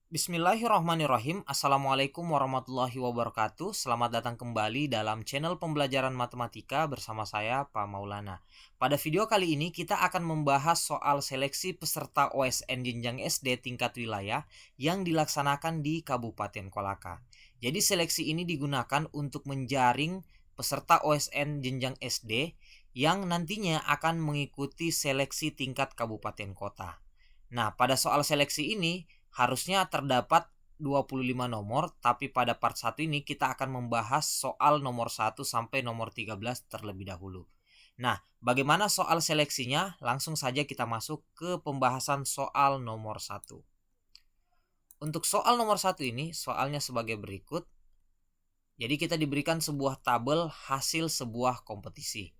Bismillahirrahmanirrahim. Assalamualaikum warahmatullahi wabarakatuh. Selamat datang kembali dalam channel pembelajaran matematika bersama saya, Pak Maulana. Pada video kali ini kita akan membahas soal seleksi peserta OSN jenjang SD tingkat wilayah yang dilaksanakan di Kabupaten Kolaka. Jadi seleksi ini digunakan untuk menjaring peserta OSN jenjang SD yang nantinya akan mengikuti seleksi tingkat kabupaten kota. Nah, pada soal seleksi ini harusnya terdapat 25 nomor, tapi pada part 1 ini kita akan membahas soal nomor 1 sampai nomor 13 terlebih dahulu. Nah, bagaimana soal seleksinya? Langsung saja kita masuk ke pembahasan soal nomor 1. Untuk soal nomor 1 ini, soalnya sebagai berikut. Jadi kita diberikan sebuah tabel hasil sebuah kompetisi.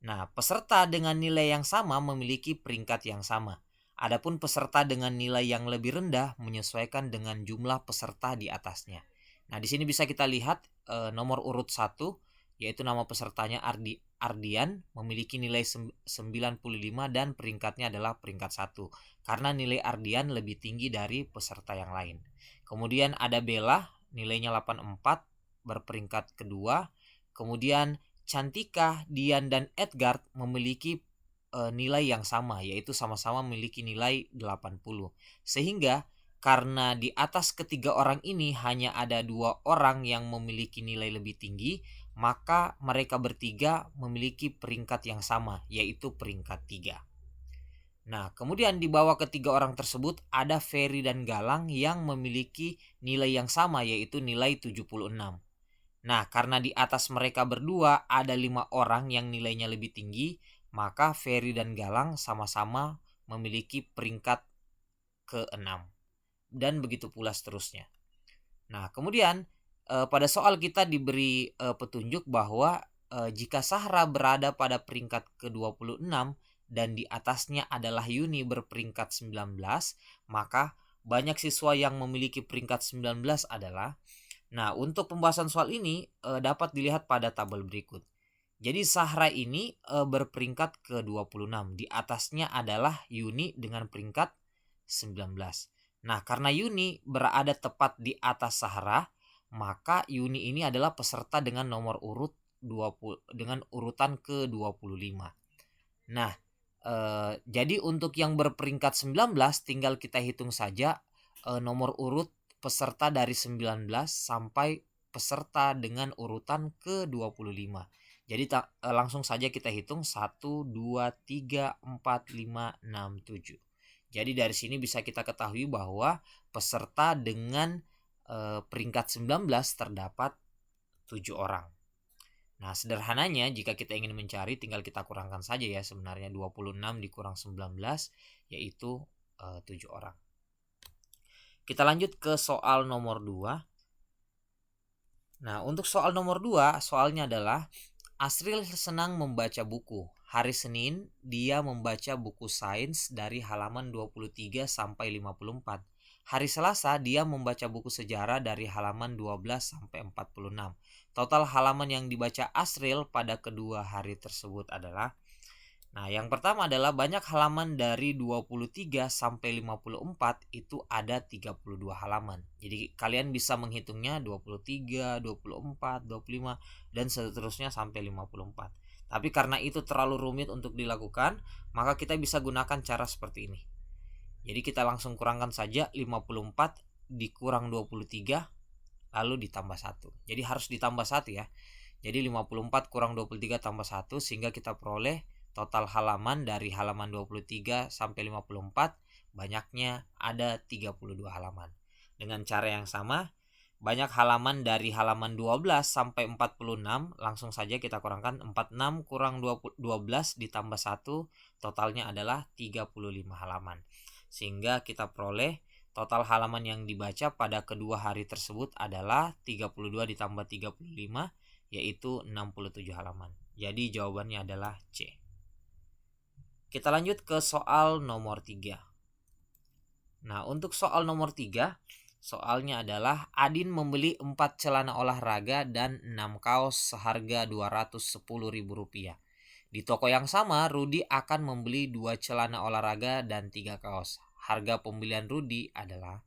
Nah, peserta dengan nilai yang sama memiliki peringkat yang sama. Adapun peserta dengan nilai yang lebih rendah menyesuaikan dengan jumlah peserta di atasnya. Nah, di sini bisa kita lihat nomor urut 1, yaitu nama pesertanya Ardian, memiliki nilai 95 dan peringkatnya adalah peringkat 1 karena nilai Ardian lebih tinggi dari peserta yang lain. Kemudian ada Bella, nilainya 84, berperingkat kedua. Kemudian Cantika, Dian, dan Edgar memiliki nilai yang sama, yaitu sama-sama memiliki nilai 80. Sehingga karena di atas ketiga orang ini hanya ada 2 orang yang memiliki nilai lebih tinggi, maka mereka bertiga memiliki peringkat yang sama, yaitu peringkat 3. Nah, kemudian di bawah ketiga orang tersebut ada Ferry dan Galang yang memiliki nilai yang sama, yaitu nilai 76. Nah, karena di atas mereka berdua ada 5 orang yang nilainya lebih tinggi, maka Ferry dan Galang sama-sama memiliki peringkat ke-6. Dan begitu pula seterusnya. Nah, kemudian pada soal kita diberi petunjuk bahwa jika Sahra berada pada peringkat ke-26 dan di atasnya adalah Yuni berperingkat 19, maka banyak siswa yang memiliki peringkat 19 adalah. Nah, untuk pembahasan soal ini dapat dilihat pada tabel berikut. Jadi Sahra ini berperingkat ke-26. Di atasnya adalah Yuni dengan peringkat 19. Nah, karena Yuni berada tepat di atas Sahra, maka Yuni ini adalah peserta dengan nomor urut 20 dengan urutan ke-25. Nah, jadi untuk yang berperingkat 19 tinggal kita hitung saja nomor urut peserta dari 19 sampai peserta dengan urutan ke-25. Jadi langsung saja kita hitung 1, 2, 3, 4, 5, 6, 7. Jadi dari sini bisa kita ketahui bahwa peserta dengan peringkat 19 terdapat 7 orang. Nah, sederhananya jika kita ingin mencari tinggal kita kurangkan saja ya, sebenarnya 26 dikurang 19 yaitu 7 orang. Kita lanjut ke soal nomor 2. Nah, untuk soal nomor 2, soalnya adalah Asril senang membaca buku. Hari Senin dia membaca buku sains dari halaman 23 sampai 54. Hari Selasa dia membaca buku sejarah dari halaman 12 sampai 46. Total halaman yang dibaca Asril pada kedua hari tersebut adalah, nah, yang pertama adalah banyak halaman dari 23 sampai 54 itu ada 32 halaman. Jadi kalian bisa menghitungnya 23, 24, 25 dan seterusnya sampai 54. Tapi karena itu terlalu rumit untuk dilakukan, maka kita bisa gunakan cara seperti ini. Jadi kita langsung kurangkan saja 54 dikurang 23 lalu ditambah 1. Jadi harus ditambah 1 ya. Jadi 54 kurang 23 tambah 1 sehingga kita peroleh total halaman dari halaman 23 sampai 54 banyaknya ada 32 halaman. Dengan cara yang sama, banyak halaman dari halaman 12 sampai 46 langsung saja kita kurangkan 46 kurang 12 ditambah 1 totalnya adalah 35 halaman. Sehingga kita peroleh total halaman yang dibaca pada kedua hari tersebut adalah 32 ditambah 35 yaitu 67 halaman. Jadi jawabannya adalah C. Kita lanjut ke soal nomor 3. Nah, untuk soal nomor 3, soalnya adalah Adin membeli 4 celana olahraga dan 6 kaos seharga Rp210.000. Di toko yang sama, Rudi akan membeli 2 celana olahraga dan 3 kaos. Harga pembelian Rudi adalah,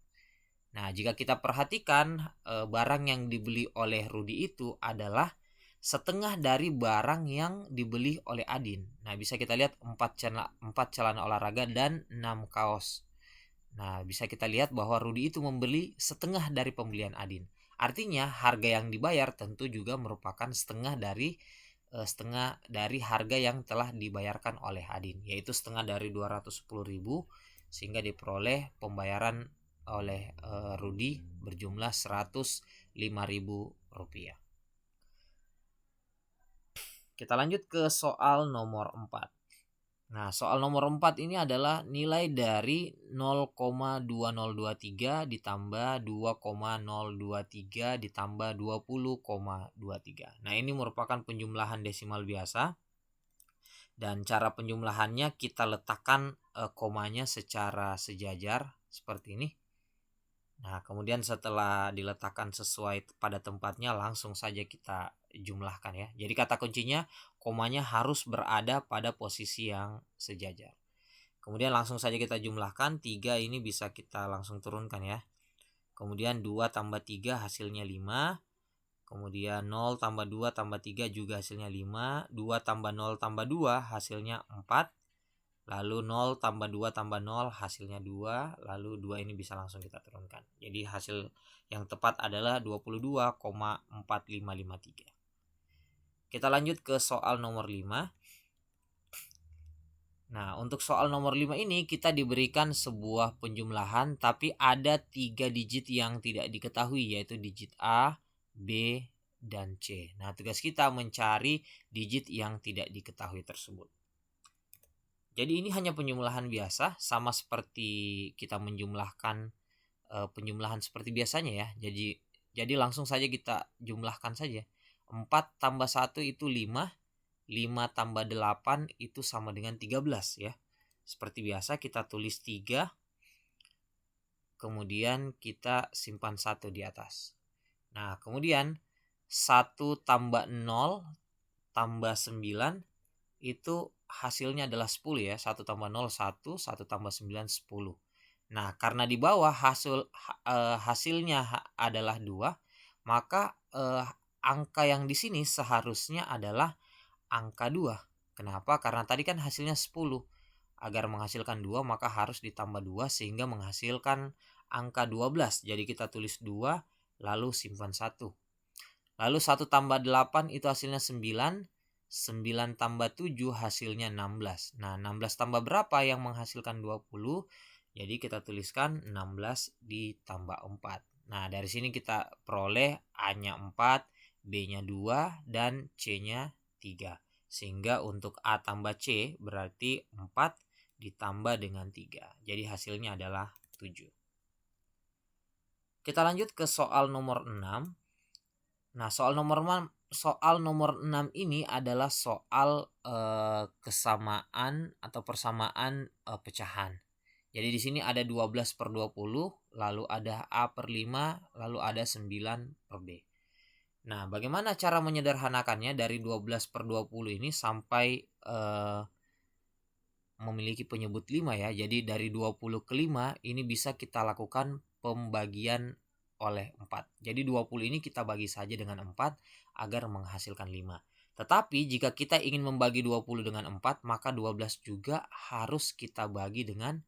Nah, jika kita perhatikan barang yang dibeli oleh Rudi itu adalah setengah dari barang yang dibeli oleh Adin. Nah, bisa kita lihat 4 celana olahraga dan 6 kaos. Nah, bisa kita lihat bahwa Rudi itu membeli setengah dari pembelian Adin. Artinya, harga yang dibayar tentu juga merupakan setengah dari harga yang telah dibayarkan oleh Adin, yaitu setengah dari 210.000, sehingga diperoleh pembayaran oleh Rudi berjumlah 105.000 rupiah. Kita lanjut ke soal nomor 4. Nah, soal nomor 4 ini adalah nilai dari 0,2023 ditambah 2,023 ditambah 20,23. Nah, ini merupakan penjumlahan desimal biasa. Dan cara penjumlahannya kita letakkan komanya secara sejajar seperti ini. Nah, kemudian setelah diletakkan sesuai pada tempatnya, langsung saja kita jumlahkan ya. Jadi kata kuncinya, komanya harus berada pada posisi yang sejajar. Kemudian langsung saja kita jumlahkan. 3 ini bisa kita langsung turunkan ya. Kemudian 2 tambah 3 hasilnya 5. Kemudian 0 tambah 2 tambah 3 juga hasilnya 5. 2 tambah 0 tambah 2 hasilnya 4. Lalu 0 tambah 2 tambah 0 hasilnya 2. Lalu 2 ini bisa langsung kita turunkan. Jadi hasil yang tepat adalah 22,4553. Kita lanjut ke soal nomor 5. Nah, untuk soal nomor 5 ini kita diberikan sebuah penjumlahan, tapi ada 3 digit yang tidak diketahui, yaitu digit A, B, dan C. Nah, tugas kita mencari digit yang tidak diketahui tersebut. Jadi ini hanya penjumlahan biasa, sama seperti kita menjumlahkan penjumlahan seperti biasanya ya. Jadi langsung saja kita jumlahkan saja. 4 tambah 1 itu 5. 5 tambah 8 itu sama dengan 13 ya. Seperti biasa kita tulis 3. Kemudian kita simpan 1 di atas. Nah, kemudian 1 tambah 0 tambah 9 itu hasilnya adalah 10 ya. 1 tambah 0 1, 1 tambah 9 10. Nah, karena di bawah hasilnya adalah 2, maka angka yang di sini seharusnya adalah angka 2. Kenapa? Karena tadi kan hasilnya 10. Agar menghasilkan 2 maka harus ditambah 2 sehingga menghasilkan angka 12. Jadi kita tulis 2 lalu simpan 1. Lalu 1 tambah 8 itu hasilnya 9. 9 tambah 7 hasilnya 16. Nah, 16 tambah berapa yang menghasilkan 20? Jadi kita tuliskan 16 ditambah 4. Nah, dari sini kita peroleh A-nya 4, B-nya 2, dan C-nya 3. Sehingga untuk A tambah C berarti 4 ditambah dengan 3. Jadi hasilnya adalah 7. Kita lanjut ke soal nomor 6. Nah, soal nomor 6 ini adalah soal kesamaan atau persamaan pecahan. Jadi di sini ada 12/20, lalu ada A per 5, lalu ada 9 per B. Nah, bagaimana cara menyederhanakannya dari 12/20 ini sampai memiliki penyebut 5 ya. Jadi dari 20 ke 5 ini bisa kita lakukan pembagian oleh 4. Jadi 20 ini kita bagi saja dengan 4 agar menghasilkan 5. Tetapi jika kita ingin membagi 20 dengan 4, maka 12 juga harus kita bagi dengan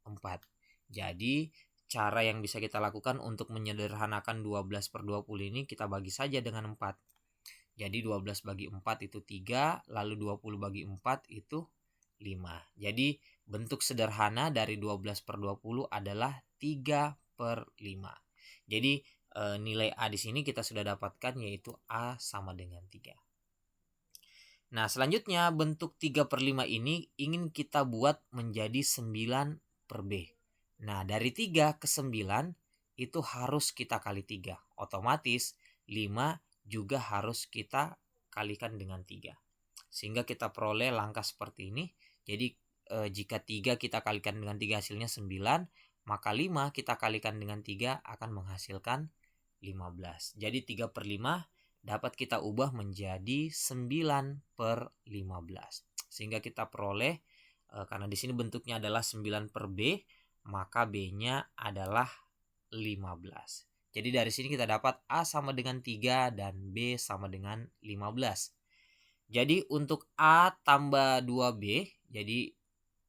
4. Jadi cara yang bisa kita lakukan untuk menyederhanakan 12/20 ini, kita bagi saja dengan 4. Jadi 12 bagi 4 itu 3, lalu 20 bagi 4 itu 5. Jadi bentuk sederhana dari 12/20 adalah 3/5. Jadi nilai A di sini kita sudah dapatkan, yaitu A sama dengan 3. Nah, selanjutnya bentuk 3/5 ini ingin kita buat menjadi 9 per B. Nah, dari 3 ke 9 itu harus kita kali 3. Otomatis 5 juga harus kita kalikan dengan 3. Sehingga kita peroleh langkah seperti ini. Jadi jika 3 kita kalikan dengan 3 hasilnya 9, maka 5 kita kalikan dengan 3 akan menghasilkan 15. Jadi 3/5 dapat kita ubah menjadi 9/15. Sehingga kita peroleh, karena di sini bentuknya adalah 9 per B, maka B-nya adalah 15. Jadi dari sini kita dapat A sama dengan 3 dan B sama dengan 15. Jadi untuk A tambah 2B, jadi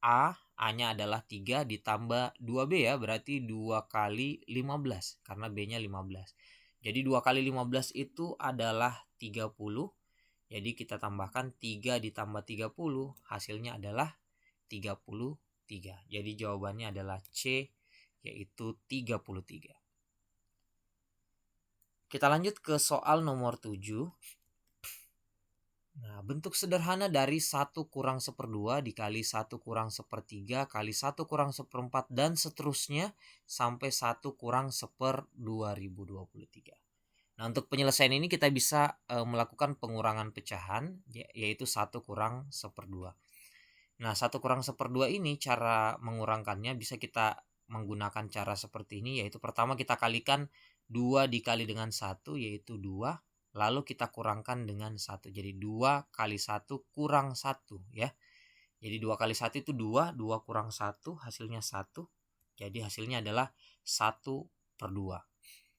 A-nya adalah 3 ditambah 2B ya, berarti 2 kali 15 karena B-nya 15. Jadi 2 kali 15 itu adalah 30. Jadi kita tambahkan 3 ditambah 30, hasilnya adalah 33. Jadi jawabannya adalah C, yaitu 33. Kita lanjut ke soal nomor 7. Nah, bentuk sederhana dari 1 kurang 1/2 dikali 1 kurang 1/3 kali 1 kurang 1/4 dan seterusnya sampai 1 kurang 1/2023. Nah, untuk penyelesaian ini kita bisa melakukan pengurangan pecahan, yaitu 1 kurang 1/2. Nah, 1 kurang 1/2 ini cara mengurangkannya bisa kita menggunakan cara seperti ini, yaitu pertama kita kalikan 2 dikali dengan 1, yaitu 2. Lalu kita kurangkan dengan 1. Jadi 2 kali 1 kurang 1 ya. Jadi 2 kali 1 itu 2. 2 kurang 1 hasilnya 1. Jadi hasilnya adalah 1/2.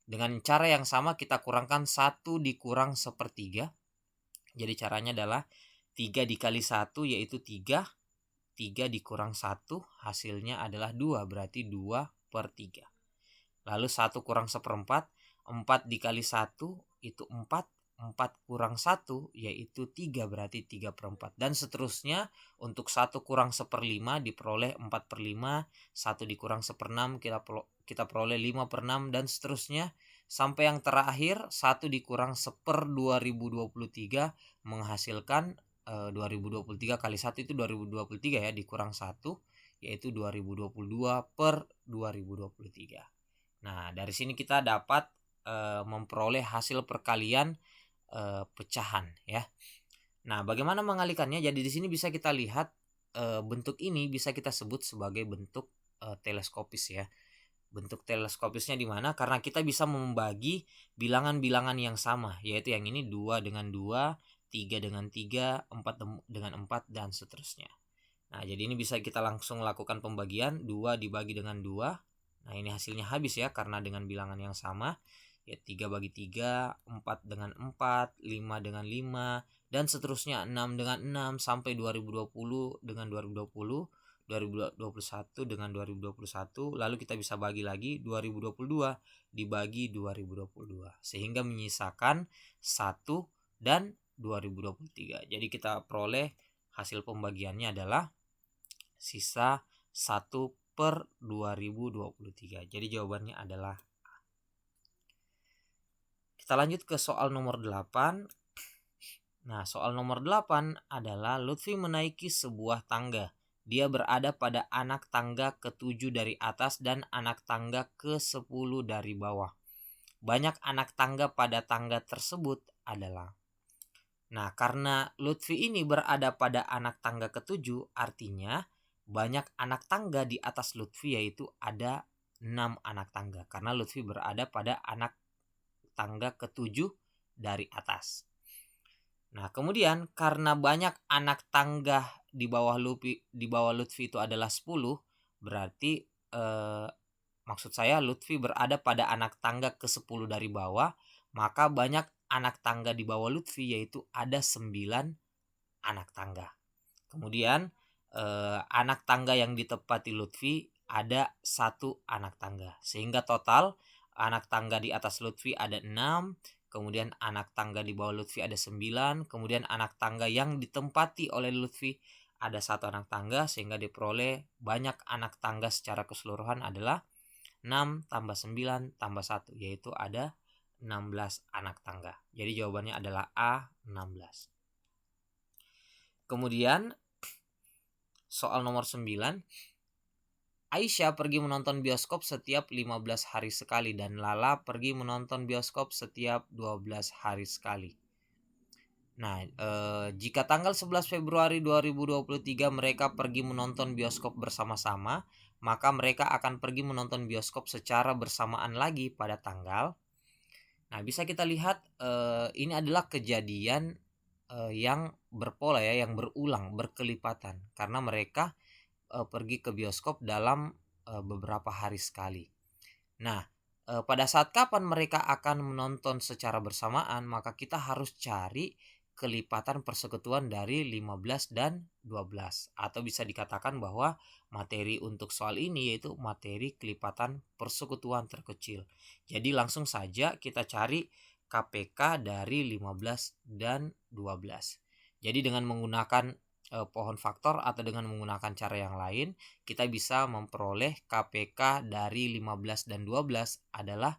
Dengan cara yang sama kita kurangkan 1 dikurang 1/3. Jadi caranya adalah 3 dikali 1 yaitu 3. 3 dikurang 1 hasilnya adalah 2. Berarti 2/3. Lalu 1 kurang 1/4. 4 dikali 1 itu 4. 4 kurang 1 yaitu 3, berarti 3/4. Dan seterusnya untuk 1 kurang 1/5 diperoleh 4/5. 1 dikurang 1/6 kita peroleh 5/6 dan seterusnya. Sampai yang terakhir 1 dikurang 1/2023 menghasilkan 2023 kali 1 itu 2023 ya, dikurang 1 yaitu 2022/2023. Nah, dari sini kita dapat memperoleh hasil perkalian pecahan ya. Nah, bagaimana mengalikannya? Jadi di sini bisa kita lihat bentuk ini bisa kita sebut sebagai bentuk teleskopis ya. Bentuk teleskopisnya di mana? Karena kita bisa membagi bilangan-bilangan yang sama, yaitu yang ini 2 dengan 2, 3 dengan 3, 4 dengan 4 dan seterusnya. Nah, jadi ini bisa kita langsung lakukan pembagian 2 dibagi dengan 2. Nah, ini hasilnya habis ya karena dengan bilangan yang sama. Ya 3 bagi 3, 4 dengan 4, 5 dengan 5 dan seterusnya 6 dengan 6 sampai 2020 dengan 2020, 2021 dengan 2021, lalu kita bisa bagi lagi 2022 dibagi 2022 sehingga menyisakan 1 dan 2023. Jadi kita peroleh hasil pembagiannya adalah sisa 1/2023. Jadi jawabannya adalah A. Kita lanjut ke soal nomor 8. Nah, soal nomor 8 adalah Lutfi menaiki sebuah tangga. Dia berada pada anak tangga ke-7 dari atas dan anak tangga ke-10 dari bawah. Banyak anak tangga pada tangga tersebut adalah. Nah, karena Lutfi ini berada pada anak tangga ke-7, artinya banyak anak tangga di atas Lutfi, yaitu ada 6 anak tangga. Karena Lutfi berada pada anak tangga ke-7 dari atas. Nah, kemudian karena banyak anak tangga di bawah Lutfi itu adalah 10, berarti maksud saya Lutfi berada pada anak tangga ke-10 dari bawah, maka banyak anak tangga di bawah Lutfi yaitu ada 9 anak tangga. Kemudian anak tangga yang ditepati Lutfi ada 1 anak tangga. Sehingga total anak tangga di atas Lutfi ada 6, kemudian anak tangga di bawah Lutfi ada 9, kemudian anak tangga yang ditempati oleh Lutfi ada 1 anak tangga, sehingga diperoleh banyak anak tangga secara keseluruhan adalah 6 tambah 9 tambah 1, yaitu ada 16 anak tangga. Jadi jawabannya adalah A, 16. Kemudian soal nomor 9. Aisyah pergi menonton bioskop setiap 15 hari sekali dan Lala pergi menonton bioskop setiap 12 hari sekali. Nah, jika tanggal 11 Februari 2023 mereka pergi menonton bioskop bersama-sama, maka mereka akan pergi menonton bioskop secara bersamaan lagi pada tanggal. Nah, bisa kita lihat ini adalah kejadian yang berpola ya, yang berulang, berkelipatan karena mereka pergi ke bioskop dalam beberapa hari sekali. Nah, pada saat kapan mereka akan menonton secara bersamaan, maka kita harus cari kelipatan persekutuan dari 15 dan 12. Atau bisa dikatakan bahwa materi untuk soal ini yaitu materi kelipatan persekutuan terkecil. Jadi langsung saja kita cari KPK dari 15 dan 12. Jadi dengan menggunakan pohon faktor atau dengan menggunakan cara yang lain, kita bisa memperoleh KPK dari 15 dan 12 adalah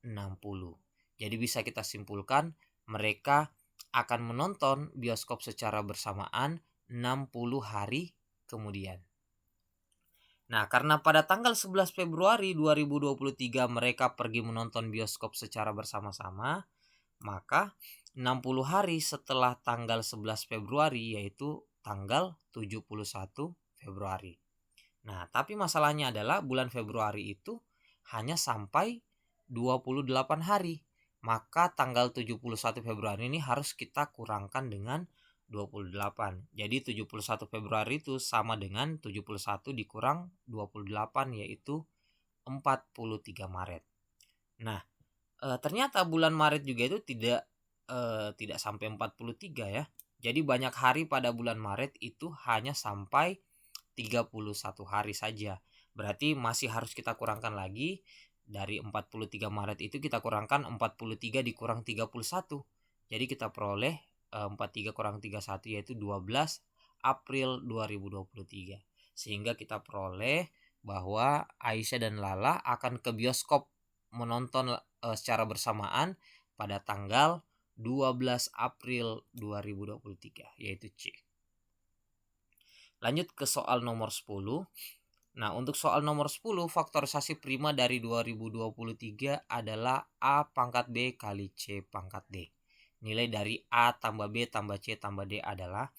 60. Jadi bisa kita simpulkan mereka akan menonton bioskop secara bersamaan 60 hari kemudian. Nah, karena pada tanggal 11 Februari 2023 mereka pergi menonton bioskop secara bersama-sama, maka 60 hari setelah tanggal 11 Februari yaitu tanggal 71 Februari. Nah, tapi masalahnya adalah bulan Februari itu hanya sampai 28 hari. Maka tanggal 71 Februari ini harus kita kurangkan dengan 28. Jadi 71 Februari itu sama dengan 71 dikurang 28 yaitu 43 Maret. Nah, ternyata bulan Maret juga itu tidak sampai 43 ya. Jadi banyak hari pada bulan Maret itu hanya sampai 31 hari saja. Berarti masih harus kita kurangkan lagi. Dari 43 Maret itu kita kurangkan 43 dikurang 31. Jadi kita peroleh 43 kurang 31 yaitu 12 April 2023. Sehingga kita peroleh bahwa Aisyah dan Lala akan ke bioskop menonton secara bersamaan pada tanggal 12 April 2023 yaitu C. Lanjut ke soal nomor 10. Nah, untuk soal nomor 10, faktorisasi prima dari 2023 adalah A pangkat B kali C pangkat D. Nilai dari A tambah B tambah C tambah D adalah,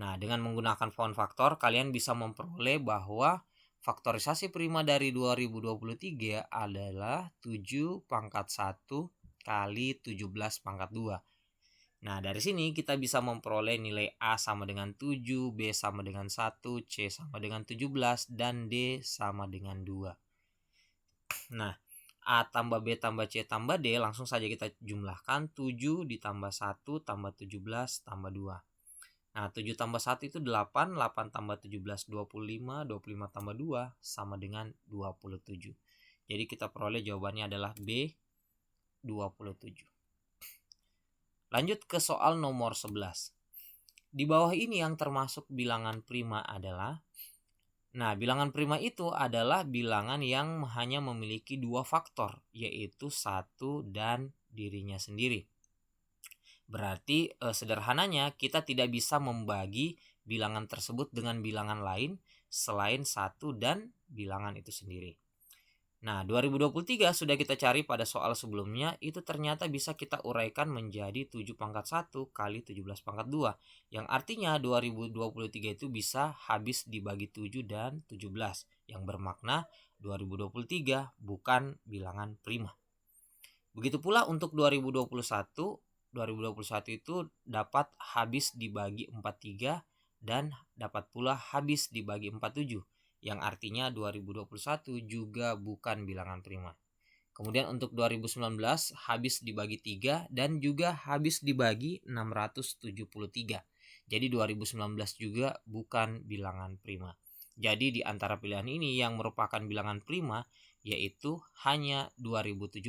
nah dengan menggunakan pohon faktor, kalian bisa memperoleh bahwa faktorisasi prima dari 2023 adalah 7 pangkat 1 kali 17 pangkat 2. Nah, dari sini kita bisa memperoleh nilai A sama dengan 7, B sama dengan 1, C sama dengan 17, dan D sama dengan 2. Nah, A tambah B tambah C tambah D langsung saja kita jumlahkan 7 ditambah 1 tambah 17 tambah 2. Nah, 7 tambah 1 itu 8, 8 tambah 17 25, 25 tambah 2 sama dengan 27. Jadi kita peroleh jawabannya adalah B 27. Lanjut ke soal nomor 11. Di bawah ini yang termasuk bilangan prima adalah, nah bilangan prima itu adalah bilangan yang hanya memiliki dua faktor, yaitu 1 dan dirinya sendiri. Berarti sederhananya kita tidak bisa membagi bilangan tersebut dengan bilangan lain selain 1 dan bilangan itu sendiri. Nah, 2023 sudah kita cari pada soal sebelumnya, itu ternyata bisa kita uraikan menjadi 7 pangkat 1 kali 17 pangkat 2. Yang artinya 2023 itu bisa habis dibagi 7 dan 17. Yang bermakna 2023 bukan bilangan prima. Begitu pula untuk 2021 itu dapat habis dibagi 43 dan dapat pula habis dibagi 47. Yang artinya 2021 juga bukan bilangan prima. Kemudian untuk 2019 habis dibagi 3 dan juga habis dibagi 673. Jadi 2019 juga bukan bilangan prima. Jadi di antara pilihan ini yang merupakan bilangan prima yaitu hanya 2017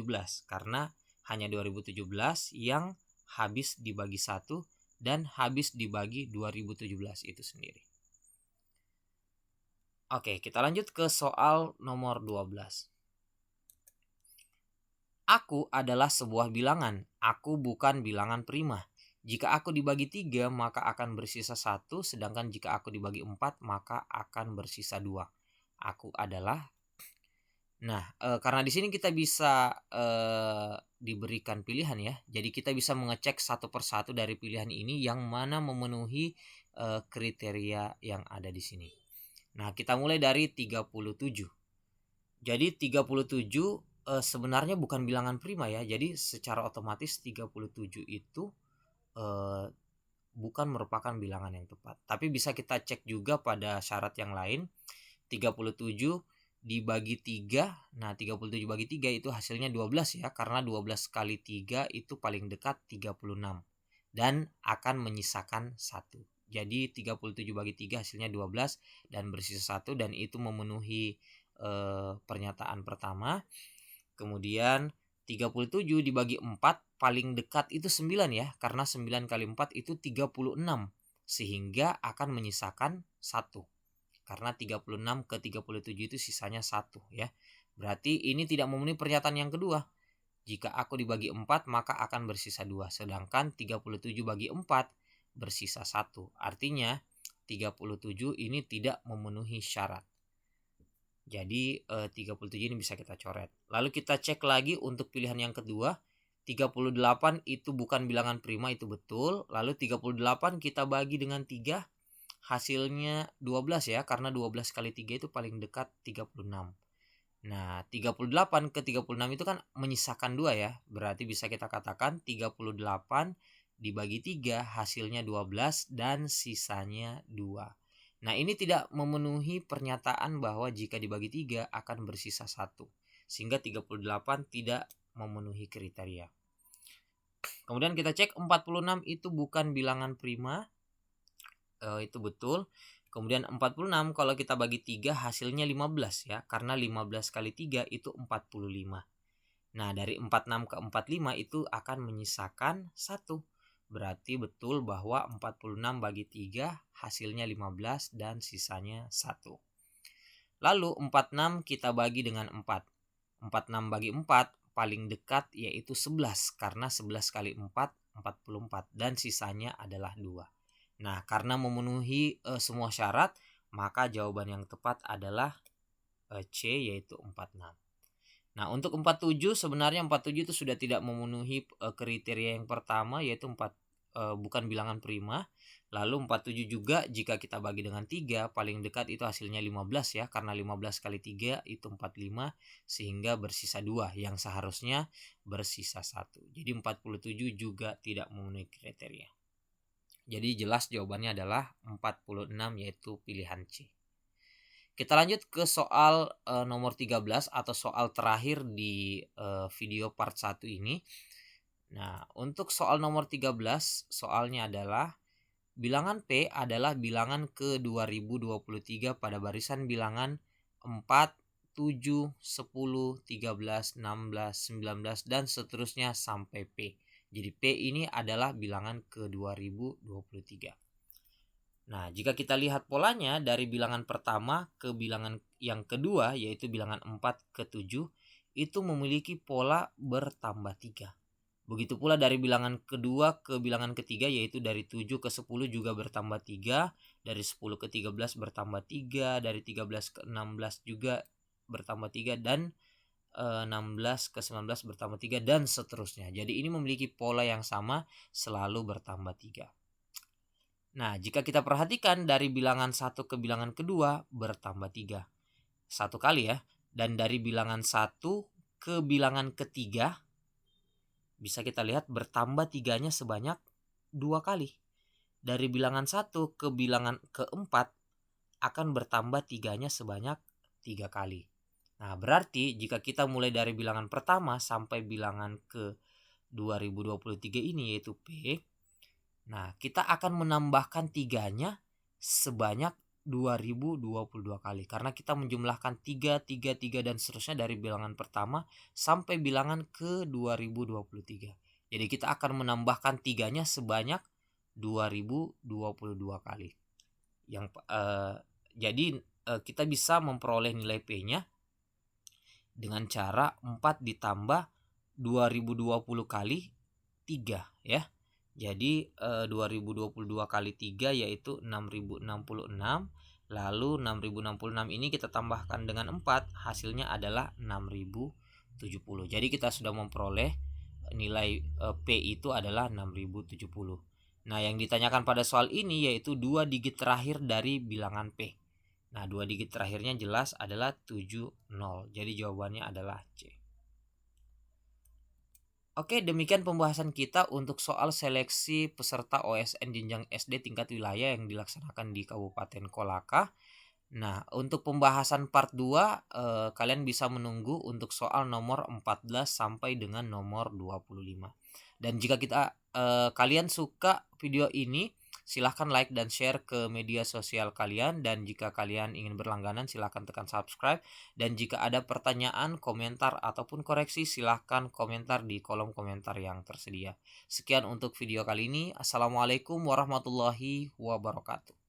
karena hanya 2017 yang habis dibagi 1 dan habis dibagi 2017 itu sendiri. Oke, kita lanjut ke soal nomor 12. Aku adalah sebuah bilangan. Aku bukan bilangan prima. Jika aku dibagi 3, maka akan bersisa 1, sedangkan jika aku dibagi 4, maka akan bersisa 2. Aku adalah. Nah, karena di sini kita bisa diberikan pilihan ya. Jadi kita bisa mengecek satu persatu dari pilihan ini yang mana memenuhi kriteria yang ada di sini. Nah, kita mulai dari 37. Jadi 37 sebenarnya bukan bilangan prima ya. Jadi secara otomatis 37 itu bukan merupakan bilangan yang tepat. Tapi bisa kita cek juga pada syarat yang lain. 37 dibagi 3. Nah, 37 bagi 3 itu hasilnya 12 ya, karena 12 kali 3 itu paling dekat 36 dan akan menyisakan 1. Jadi 37 bagi 3 hasilnya 12 dan bersisa 1, dan itu memenuhi pernyataan pertama. Kemudian 37 dibagi 4 paling dekat itu 9 ya, karena 9 kali 4 itu 36, sehingga akan menyisakan 1. Karena 36 ke 37 itu sisanya 1 ya. Berarti ini tidak memenuhi pernyataan yang kedua. Jika aku dibagi 4 maka akan bersisa 2. Sedangkan 37 bagi 4 bersisa 1. Artinya 37 ini tidak memenuhi syarat. Jadi 37 ini bisa kita coret. Lalu kita cek lagi untuk pilihan yang kedua. 38 itu bukan bilangan prima, itu betul. Lalu 38 kita bagi dengan 3. Hasilnya 12 ya, karena 12 kali 3 itu paling dekat 36. Nah, 38 ke 36 itu kan menyisakan 2 ya. Berarti bisa kita katakan 38 dibagi 3 hasilnya 12 dan sisanya 2. Nah, ini tidak memenuhi pernyataan bahwa jika dibagi 3 akan bersisa 1. Sehingga 38 tidak memenuhi kriteria. Kemudian kita cek 46 itu bukan bilangan prima. Itu betul. Kemudian 46 kalau kita bagi 3 hasilnya 15 ya, karena 15 kali 3 itu 45. Nah, dari 46 ke 45 itu akan menyisakan 1. Berarti betul bahwa 46 bagi 3 hasilnya 15 dan sisanya 1. Lalu 46 kita bagi dengan 4. 46 bagi 4 paling dekat yaitu 11, karena 11 kali 4 44 dan sisanya adalah 2. Nah, karena memenuhi semua syarat, maka jawaban yang tepat adalah C, yaitu 46. Nah, untuk 47 sebenarnya 47 itu sudah tidak memenuhi kriteria yang pertama, yaitu bukan bilangan prima. Lalu 47 juga jika kita bagi dengan 3 paling dekat itu hasilnya 15 ya, karena 15 kali 3 itu 45, sehingga bersisa 2 yang seharusnya bersisa 1. Jadi 47 juga tidak memenuhi kriteria. Jadi jelas jawabannya adalah 46, yaitu pilihan C. Kita lanjut ke soal nomor 13 atau soal terakhir di video part 1 ini. Nah, untuk soal nomor 13 soalnya adalah bilangan P adalah bilangan ke-2023 pada barisan bilangan 4, 7, 10, 13, 16, 19 dan seterusnya sampai P. Jadi P ini adalah bilangan ke-2023. Nah, jika kita lihat polanya dari bilangan pertama ke bilangan yang kedua, yaitu bilangan 4 ke 7, itu memiliki pola bertambah 3. Begitu pula dari bilangan kedua ke bilangan ketiga, yaitu dari 7 ke 10 juga bertambah 3, dari 10 ke 13 bertambah 3, dari 13 ke 16 juga bertambah 3, dan 16 ke 19 bertambah 3 dan seterusnya. Jadi ini memiliki pola yang sama, selalu bertambah 3. Nah, jika kita perhatikan dari bilangan 1 ke bilangan kedua bertambah 3. 1 kali ya. Dan dari bilangan 1 ke bilangan ketiga bisa kita lihat bertambah 3-nya sebanyak 2 kali. Dari bilangan 1 ke bilangan keempat akan bertambah 3-nya sebanyak 3 kali. Nah, berarti jika kita mulai dari bilangan pertama sampai bilangan ke 2023 ini, yaitu P, nah kita akan menambahkan 3-nya sebanyak 2022 kali. Karena kita menjumlahkan 3, 3, 3 dan seterusnya dari bilangan pertama sampai bilangan ke 2023. Jadi kita akan menambahkan 3-nya sebanyak 2022 kali. Jadi kita bisa memperoleh nilai P-nya dengan cara 4 ditambah 2020 kali 3 ya. Jadi 2022 kali 3 yaitu 6066. Lalu 6066 ini kita tambahkan dengan 4, hasilnya adalah 6070. Jadi kita sudah memperoleh nilai P itu adalah 6070. Nah, yang ditanyakan pada soal ini yaitu 2 digit terakhir dari bilangan P. Nah, 2 digit terakhirnya jelas adalah 70. Jadi jawabannya adalah C. Oke, demikian pembahasan kita untuk soal seleksi peserta OSN jenjang SD tingkat wilayah yang dilaksanakan di Kabupaten Kolaka. Nah, untuk pembahasan part 2, kalian bisa menunggu untuk soal nomor 14 sampai dengan nomor 25. Dan jika kalian suka video ini, silahkan like dan share ke media sosial kalian, dan jika kalian ingin berlangganan silahkan tekan subscribe, dan jika ada pertanyaan, komentar ataupun koreksi silahkan komentar di kolom komentar yang tersedia. Sekian untuk video kali ini. Assalamualaikum warahmatullahi wabarakatuh.